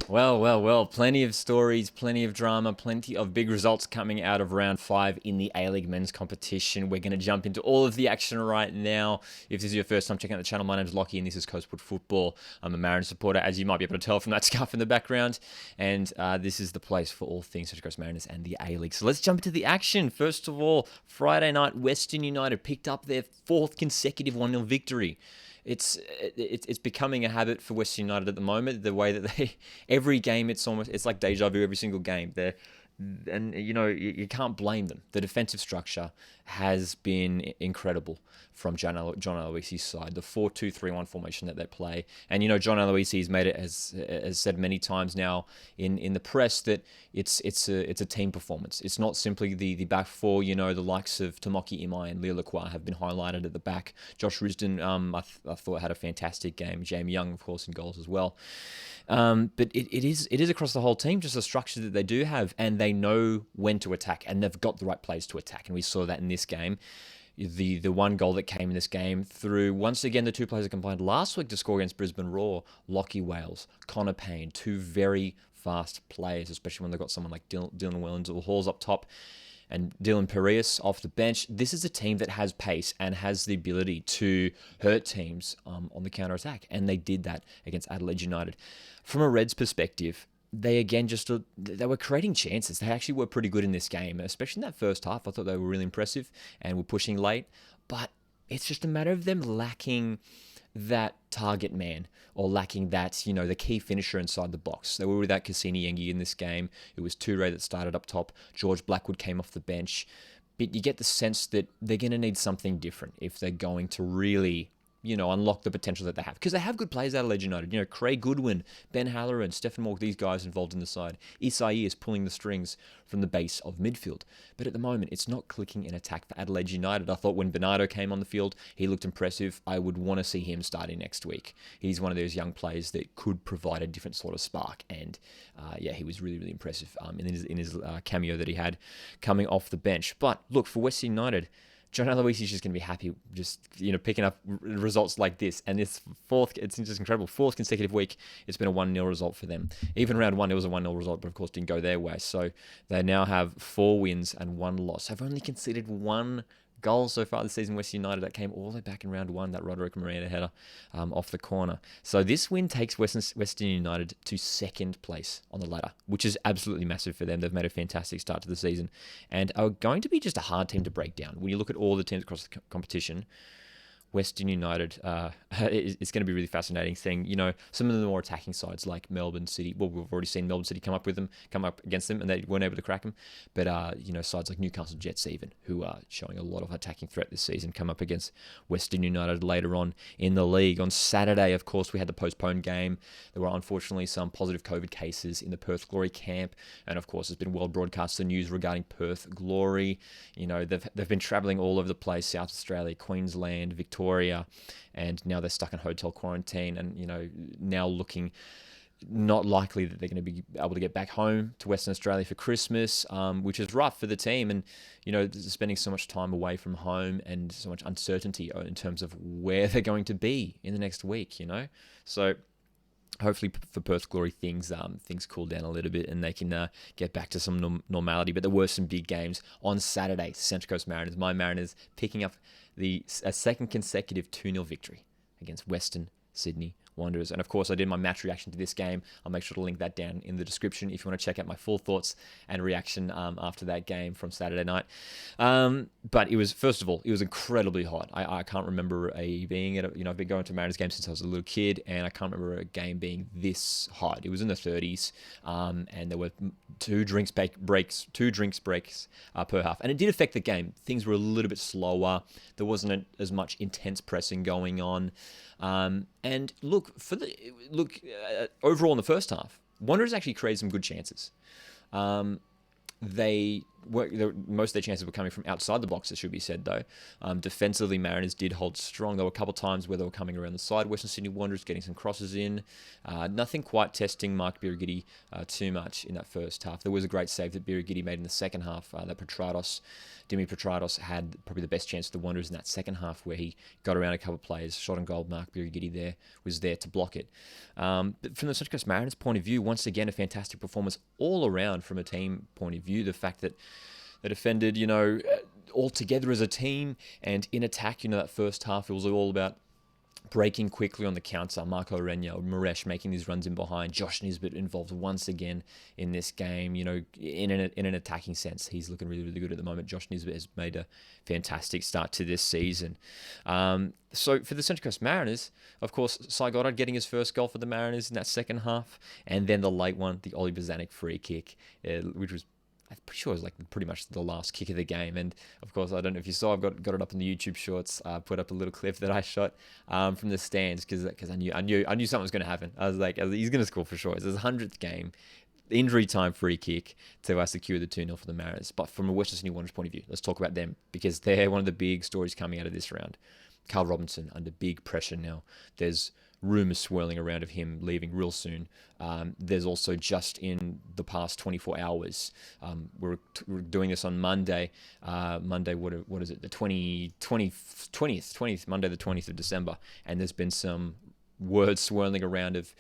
Well. Plenty of stories, plenty of drama, plenty of big results coming out of round 5 in the A-League men's competition. We're going to jump into all of the action right now. If this is your first time checking out the channel, my name is Lockie and this is Coastwood Football. I'm a Mariners supporter, as you might be able to tell from that scarf in the background. And this is the place for all things Central Coast Mariners and the A-League. So let's jump into the action. First of all, Friday night, Western United picked up their 4th consecutive 1-0 victory. It's becoming a habit for Western United at the moment. The way that every game it's like deja vu every single game. You can't blame them. The defensive structure has been incredible from John Aloisi's side. The 4-2-3-1 formation that they play, and John Aloisi has made it has said many times now in the press that it's a team performance. It's not simply the back four. The likes of Tomoki Imai and Leo Lacroix have been highlighted at the back. Josh Risdon, I thought had a fantastic game. Jamie Young, of course, in goals as well. But it is across the whole team, just a structure that they do have, and they know when to attack, and they've got the right players to attack, and we saw that in this game. The one goal that came in this game through, once again, the two players that combined last week to score against Brisbane Roar, Lockie Wales, Connor Payne, two very fast players, especially when they've got someone like Dylan Wellens or Halls up top, and Dylan Parias off the bench. This is a team that has pace and has the ability to hurt teams on the counter-attack, and they did that against Adelaide United. From a Reds perspective, they were creating chances. They actually were pretty good in this game, especially in that first half. I thought they were really impressive and were pushing late, but it's just a matter of them lacking that target man, or lacking that, the key finisher inside the box. They were without Cassini Yengi in this game. It was Toure that started up top. George Blackwood came off the bench. But you get the sense that they're going to need something different if they're going to really, unlock the potential that they have. Because they have good players out of Adelaide United. Craig Goodwin, Ben Halloran, Stephen Moore, these guys involved in the side. Isai is pulling the strings from the base of midfield. But at the moment, it's not clicking in attack for Adelaide United. I thought when Bernardo came on the field, he looked impressive. I would want to see him starting next week. He's one of those young players that could provide a different sort of spark. And he was really, really impressive in his cameo that he had coming off the bench. But look, for Western United, John Aloisi is just going to be happy just, picking up results like this. And it's just incredible. 4th consecutive week, it's been a 1-0 result for them. Even round 1, it was a 1-0 result, but of course didn't go their way. So they now have 4 wins and 1 loss. Have only conceded 1 goal so far this season. West United, that came all the way back in round 1, that Roderick Moreno header off the corner. So this win takes Western United to 2nd place on the ladder, which is absolutely massive for them. They've made a fantastic start to the season and are going to be just a hard team to break down. When you look at all the teams across the competition, Western United, it's going to be really fascinating seeing, some of the more attacking sides like Melbourne City. Well, we've already seen Melbourne City come up against them, and they weren't able to crack them. But, sides like Newcastle Jets even, who are showing a lot of attacking threat this season, come up against Western United later on in the league. On Saturday, of course, we had the postponed game. There were unfortunately some positive COVID cases in the Perth Glory camp. And, of course, there's been well broadcast the news regarding Perth Glory. They've been travelling all over the place, South Australia, Queensland, Victoria, and now they're stuck in hotel quarantine and, now looking not likely that they're going to be able to get back home to Western Australia for Christmas, which is rough for the team. And, spending so much time away from home and so much uncertainty in terms of where they're going to be in the next week, So hopefully for Perth Glory, things cool down a little bit and they can get back to some normality. But there were some big games on Saturday. Central Coast Mariners, my Mariners, picking up a 2nd consecutive 2-0 victory against Western Sydney Wanderers. And of course, I did my match reaction to this game. I'll make sure to link that down in the description if you want to check out my full thoughts and reaction after that game from Saturday night. But it was, first of all, it was incredibly hot. I can't remember being at I've been going to Mariners games since I was a little kid, and I can't remember a game being this hot. It was in the 30s, and there were two drinks breaks per half, and it did affect the game. Things were a little bit slower. There wasn't as much intense pressing going on. And look, overall in the first half, Wanderers actually created some good chances. They most of their chances were coming from outside the box, it should be said, though. Defensively, Mariners did hold strong. There were a couple of times where they were coming around the side. Western Sydney Wanderers getting some crosses in. Nothing quite testing Mark Birighitti too much in that first half. There was a great save that Birighitti made in the second half. Dimi Petrados had probably the best chance of the Wanderers in that second half, where he got around a couple of players, shot on goal. Mark Birighitti was there to block it. But from the Central Coast Mariners' point of view, once again, a fantastic performance all around from a team point of view. The fact that they defended, all together as a team, and in attack, that first half, it was all about breaking quickly on the counter. Marco Arena, Maresh making these runs in behind. Josh Nisbet involved once again in this game, in an attacking sense. He's looking really, really good at the moment. Josh Nisbet has made a fantastic start to this season. So for the Central Coast Mariners, of course, Cy Goddard getting his first goal for the Mariners in that second half, and then the late one, the Ollie Bozanic free kick, which was, I'm pretty sure it was like pretty much the last kick of the game. And of course, I don't know if you saw, I've got it up in the YouTube shorts. Put up a little clip that I shot from the stands because I knew something was going to happen. I was like, he's going to score for sure. It's his 100th game, injury time free kick to secure the 2-0 for the Mariners. But from a Western Sydney Wanderers point of view, let's talk about them, because they're one of the big stories coming out of this round. Carl Robinson under big pressure now. There's rumours swirling around of him leaving real soon. There's also, just in the past 24 hours, we're doing this on Monday. Monday, what is it? The 20th, Monday the 20th of December. And there's been some words swirling around of,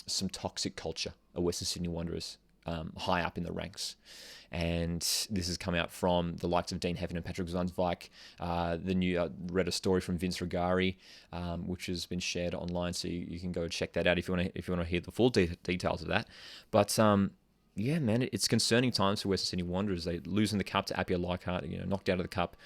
some toxic culture at Western Sydney Wanderers, high up in the ranks. And this has come out from the likes of Dean Heaven and Patrick Zunzvike. Read a story from Vince Rigari, which has been shared online, so you can go check that out if you want to hear the full details of that. But yeah, man, it's concerning times for Western Sydney Wanderers. They losing the cup to Apia Leichhardt, knocked out of the cup.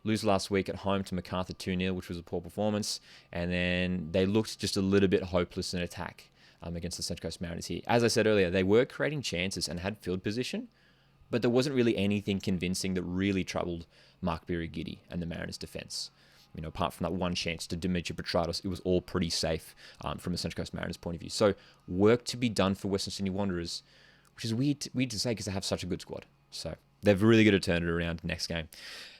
Lose last week at home to Macarthur 2-0, which was a poor performance, and then they looked just a little bit hopeless in attack against the Central Coast Mariners here. As I said earlier, they were creating chances and had field position, but there wasn't really anything convincing that really troubled Mark Birighitti and the Mariners' defence. Apart from that one chance to Dimitri Petrados, it was all pretty safe from a Central Coast Mariners' point of view. So work to be done for Western Sydney Wanderers, which is weird to say because they have such a good squad. So they're really going to turn it around next game.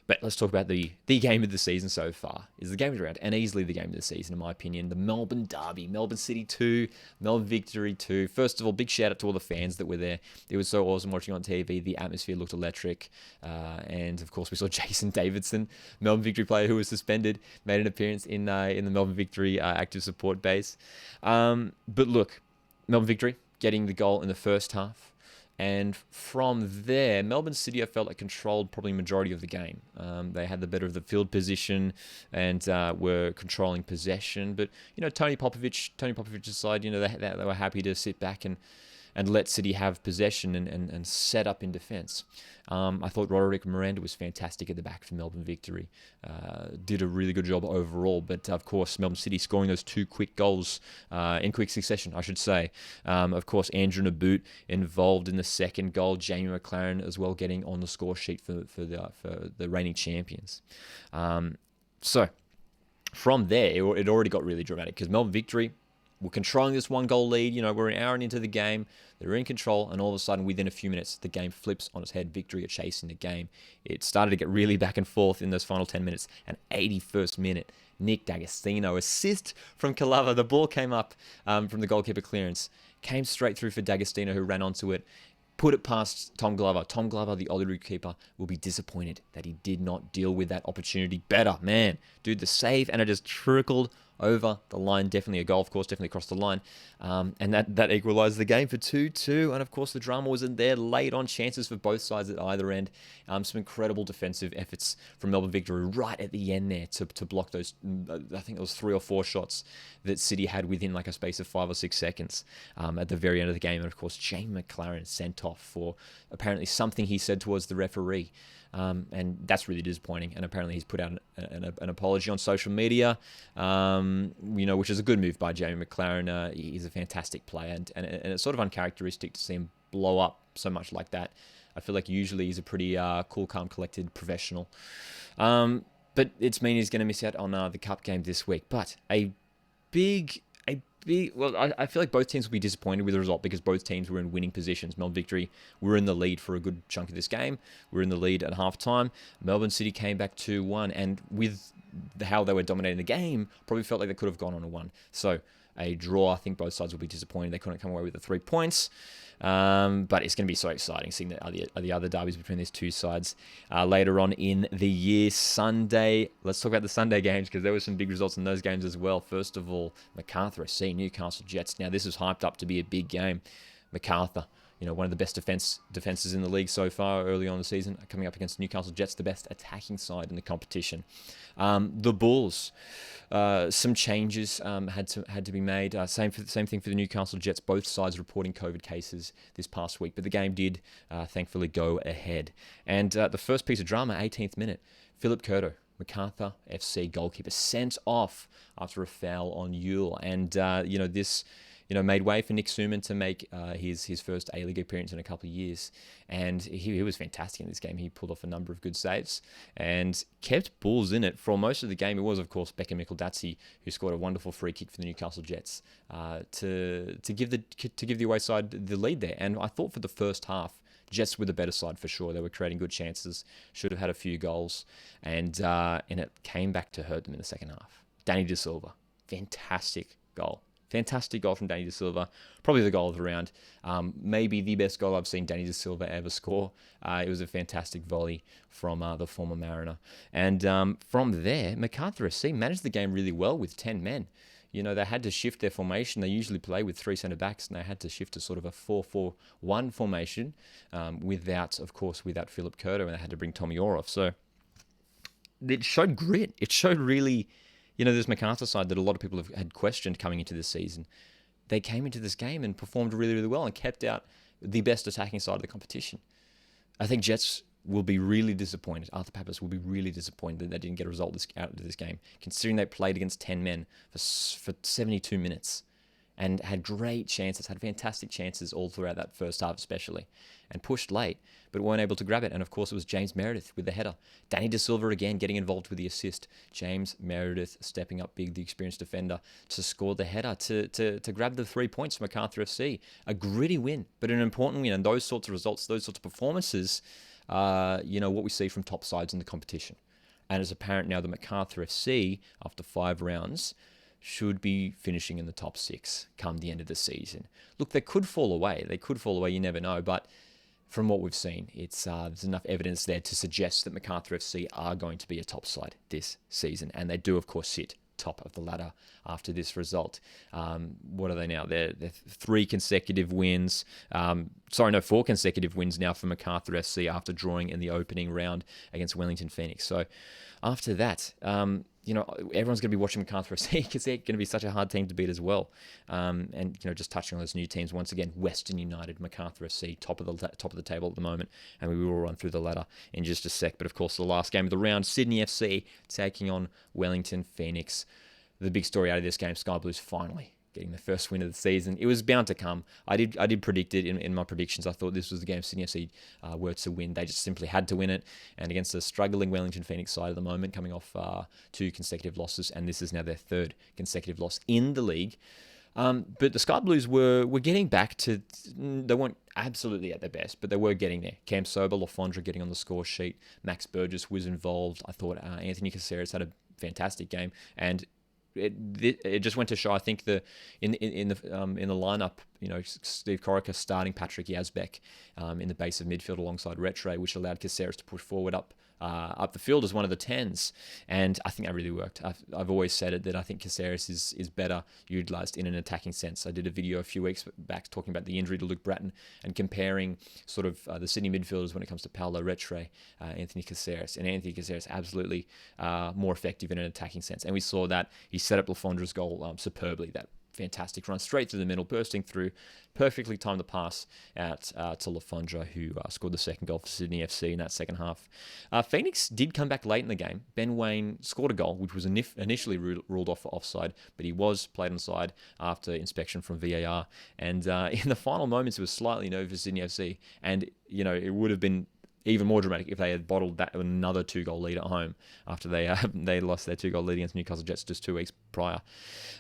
But let's talk about the game of the season so far. Is the game of the round, and easily the game of the season, in my opinion. The Melbourne Derby. Melbourne City 2, Melbourne Victory 2. First of all, big shout out to all the fans that were there. It was so awesome watching on TV. The atmosphere looked electric. And, of course, we saw Jason Davidson, Melbourne Victory player who was suspended, made an appearance in the Melbourne Victory active support base. But look, Melbourne Victory getting the goal in the first half. And from there, Melbourne City, I felt like, controlled probably majority of the game. They had the better of the field position and were controlling possession. But, Tony Popovich's side, they were happy to sit back and let City have possession and set up in defence. I thought Roderick Miranda was fantastic at the back for Melbourne Victory. Did a really good job overall. But, of course, Melbourne City scoring those two quick goals in quick succession, I should say. Of course, Andrew Naboot involved in the second goal. Jamie McLaren as well getting on the score sheet for the reigning champions. So, from there, it already got really dramatic because Melbourne Victory were controlling this one-goal lead. We're an hour into the game. They're in control, and all of a sudden, within a few minutes, the game flips on its head. Victory are chasing the game. It started to get really back and forth in those final 10 minutes. And 81st minute, Nick D'Agostino, assist from Calava. The ball came up from the goalkeeper clearance. Came straight through for D'Agostino, who ran onto it. Put it past Tom Glover. Tom Glover, the Olyrood keeper, will be disappointed that he did not deal with that opportunity better. Man, dude, the save, and it just trickled over the line. Definitely a goal, of course, definitely crossed the line. And that equalised the game for 2-2. And, of course, the drama was in there late on chances for both sides at either end. Some incredible defensive efforts from Melbourne Victory right at the end there to block those, I think it was 3 or 4 shots that City had within like a space of 5 or 6 seconds at the very end of the game. And, of course, Jamie McLaren sent off for apparently something he said towards the referee. And that's really disappointing. And apparently he's put out an apology on social media, which is a good move by Jamie McLaren. He's a fantastic player, and it's sort of uncharacteristic to see him blow up so much like that. I feel like usually he's a pretty cool, calm, collected professional. But it's mean he's going to miss out on the cup game this week. But a big I feel like both teams will be disappointed with the result because both teams were in winning positions. Melbourne Victory were in the lead for a good chunk of this game. We're in the lead at halftime. Melbourne City came back 2-1, and with how they were dominating the game, probably felt like they could have gone on a 1. So a draw, I think both sides will be disappointed. They couldn't come away with the 3 points. But it's going to be so exciting seeing the other derbies between these two sides later on in the year. Sunday, let's talk about the Sunday games because there were some big results in those games as well. First of all, Macarthur FC, Newcastle Jets. Now, this is hyped up to be a big game. Macarthur, one of the best defenses in the league so far early on in the season, coming up against Newcastle Jets, the best attacking side in the competition. The Bulls, some changes had to be made. Same thing for the Newcastle Jets. Both sides reporting COVID cases this past week, but the game did thankfully go ahead. And the first piece of drama, 18th minute, Philip Curto, Macarthur FC goalkeeper, sent off after a foul on Yule, and this made way for Nick Suman to make his first A-League appearance in a couple of years. And he was fantastic in this game. He pulled off a number of good saves and kept Bulls in it for most of the game. It was, of course, Beckham Micheldatzi who scored a wonderful free kick for the Newcastle Jets to give the away side the lead there. And I thought for the first half, Jets were the better side for sure. They were creating good chances, should have had a few goals, and it came back to hurt them in the second half. Danny De Silva, fantastic goal. Fantastic goal from Danny De Silva. Probably the goal of the round. Maybe the best goal I've seen Danny De Silva ever score. It was a fantastic volley from the former Mariner. And from there, Macarthur FC managed the game really well with 10 men. They had to shift their formation. They usually play with 3 centre-backs, and they had to shift to sort of a 4-4-1 formation without Philip Curto, and they had to bring Tommy Orr off. So it showed grit. It showed really... this Macarthur side that a lot of people had questioned coming into this season. They came into this game and performed really, really well and kept out the best attacking side of the competition. I think Jets will be really disappointed. Arthur Papas will be really disappointed that they didn't get a result out of this game, considering they played against 10 men for 72 minutes and had great chances, had fantastic chances all throughout that first half especially, and pushed late, but weren't able to grab it. And of course, it was James Meredith with the header. Danny De Silva again getting involved with the assist. James Meredith stepping up big, the experienced defender, to score the header, to grab the 3 points from Macarthur FC. A gritty win, but an important win. And those sorts of results, those sorts of performances, what we see from top sides in the competition. And it's apparent now that Macarthur FC, after 5 rounds, should be finishing in the top 6 come the end of the season. Look, they could fall away. You never know. But from what we've seen, there's enough evidence there to suggest that Macarthur FC are going to be a top side this season. And they do, of course, sit top of the ladder after this result. What are they now? They're 4 consecutive wins now for Macarthur FC after drawing in the opening round against Wellington Phoenix. So after that, everyone's going to be watching Macarthur FC because they're going to be such a hard team to beat as well. Just touching on those new teams once again, Western United, Macarthur FC, top of the table at the moment, and we will run through the ladder in just a sec. But of course, the last game of the round, Sydney FC taking on Wellington Phoenix. The big story out of this game, Sky Blues finally getting the first win of the season. It was bound to come. I did predict it in my predictions. I thought this was the game Sydney FC were to win. They just simply had to win it. And against a struggling Wellington Phoenix side at the moment, coming off 2 consecutive losses, and this is now their 3rd consecutive loss in the league. But the Sky Blues were getting back to... They weren't absolutely at their best, but they were getting there. Cam Sober, Lafondra getting on the score sheet. Max Burgess was involved. I thought Anthony Caceres had a fantastic game, and it just went to show. I think in the lineup, Steve Corica starting Patrick Yazbek in the base of midfield alongside Retre, which allowed Caceres to push forward up the field as one of the 10s, and I think that really worked. I've always said it that I think Caceres is better utilised in an attacking sense. I did a video a few weeks back talking about the injury to Luke Bratton and comparing sort of the Sydney midfielders when it comes to Paulo Retre, Anthony Caceres, and Anthony Caceres absolutely more effective in an attacking sense, and we saw that he set up Lafondra's goal superbly. That fantastic run straight through the middle, bursting through, perfectly timed the pass out to Lafondra, who scored the second goal for Sydney FC in that second half. Phoenix did come back late in the game. Ben Wayne scored a goal, which was initially ruled off for offside, but he was played onside after inspection from VAR. And in the final moments, it was slightly no for Sydney FC, and it would have been even more dramatic if they had bottled that another 2-goal lead at home after they lost their 2-goal lead against Newcastle Jets just 2 weeks prior.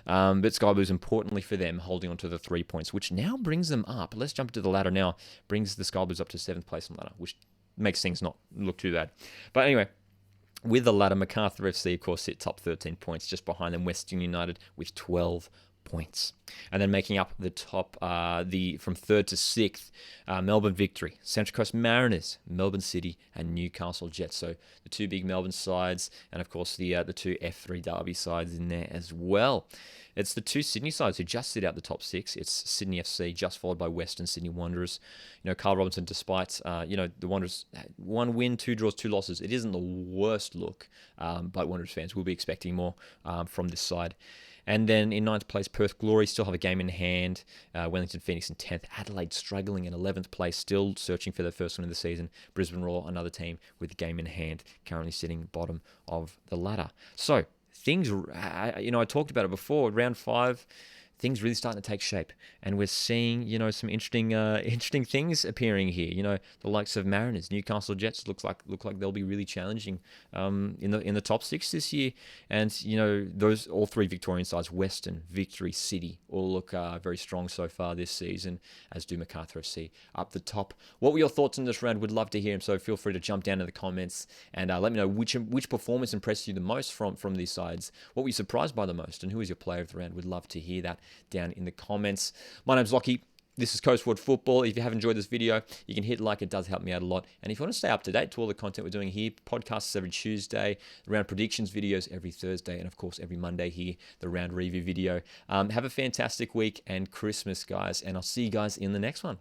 But Sky Blues, importantly for them, holding on to the 3 points, which now brings them up. Let's jump to the ladder now. Brings the Sky Blues up to 7th place on the ladder, which makes things not look too bad. But anyway, with the ladder, Macarthur FC, of course, sit top 13 points, just behind them Western United with 12 points. And then making up the top, from 3rd to 6th, Melbourne Victory, Central Coast Mariners, Melbourne City, and Newcastle Jets. So the 2 big Melbourne sides, and of course the 2 F3 Derby sides in there as well. It's the 2 Sydney sides who just sit out the top 6. It's Sydney FC, just followed by Western Sydney Wanderers. Carl Robinson, despite, the Wanderers, 1 win, 2 draws, 2 losses. It isn't the worst look, but Wanderers fans will be expecting more from this side. And then in 9th place, Perth Glory still have a game in hand. Wellington Phoenix in 10th. Adelaide struggling in 11th place, still searching for their first win of the season. Brisbane Roar, another team with a game in hand, currently sitting bottom of the ladder. So things, I talked about it before, round 5, things really starting to take shape, and we're seeing, some interesting things appearing here. The likes of Mariners, Newcastle Jets look like they'll be really challenging in the top 6 this year, and those all 3 Victorian sides, Western, Victory, City, all look very strong so far this season, as do Macarthur FC up the top. What were your thoughts on this round? Would love to hear them, so feel free to jump down in the comments and let me know which performance impressed you the most from these sides. What were you surprised by the most, and who is your player of the round? Would love to hear that down in the comments. My name's Lockie. This is Coastward Football. If you have enjoyed this video, you can hit like. It does help me out a lot. And if you want to stay up to date to all the content we're doing here, podcasts every Tuesday, round predictions videos every Thursday, and of course every Monday here, the round review video. Have a fantastic week and Christmas, guys, and I'll see you guys in the next one.